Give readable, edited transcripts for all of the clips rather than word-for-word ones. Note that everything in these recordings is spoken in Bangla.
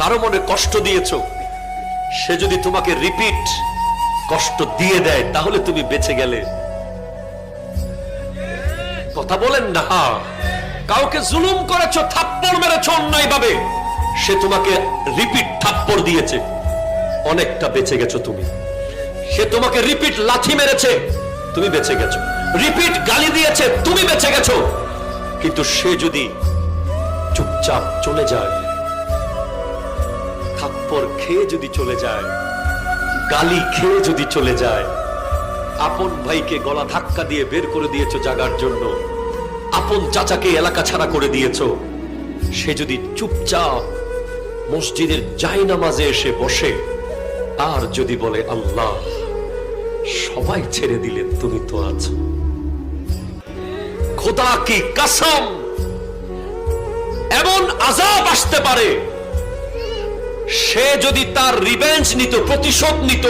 কারো মনে কষ্ট দিয়েছো, সে যদি তোমাকে রিপিট কষ্ট দিয়ে দেয় তাহলে তুমি বেঁচে গেলে। কথা বলেন না। কাউকে জুলুম করেছো, থাপ্পড় মেরেছো অন্যায় ভাবে, সে তোমাকে রিপিট থাপ্পড় দিয়েছে, অনেকটা বেঁচে গেছো তুমি। সে তোমাকে রিপিট লাথি মেরেছে, তুমি বেঁচে গেছো। রিপিট গালি দিয়েছে, তুমি বেঁচে গেছো। কিন্তু সে যদি চুপচাপ চলে যায়, থাপ্পড় খেয়ে যদি চলে যায়, গালি খেয়ে যদি চলে যায়, আপন ভাইকে গলা ধাক্কা দিয়ে বের করে দিয়েছো জাগার জন্য, আপন চাচাকে এলাকা ছাড়া করে দিয়েছো, সে যদি চুপচাপ মসজিদের জায়নামাজে এসে বসে আর যদি বলে আল্লাহ সবাই ছেড়ে দিলে তুমি তো আছো, খোদা কি কসম এমন আযাব আসতে পারে, সে যদি তার রিভেঞ্জ নিত, প্রতিশোধ নিত,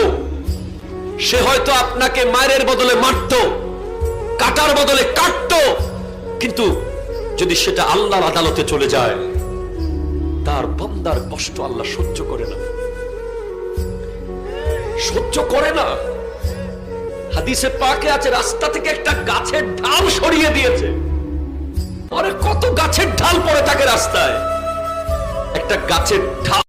সে হয়তো আপনাকে মায়ের বদলে মারতো, কাটার বদলে কাটতো, কিন্তু যদি সেটা আল্লাহর আদালতে চলে যায়, তার বান্দার কষ্ট আল্লাহ সহ্য করে না, সহ্য করে না। হাদিসে পাকে আছে, রাস্তা থেকে একটা গাছের ঢাল সরিয়ে দিয়েছে। আরে কত গাছের ঢাল পড়ে থাকে রাস্তায়, একটা গাছের ঢাল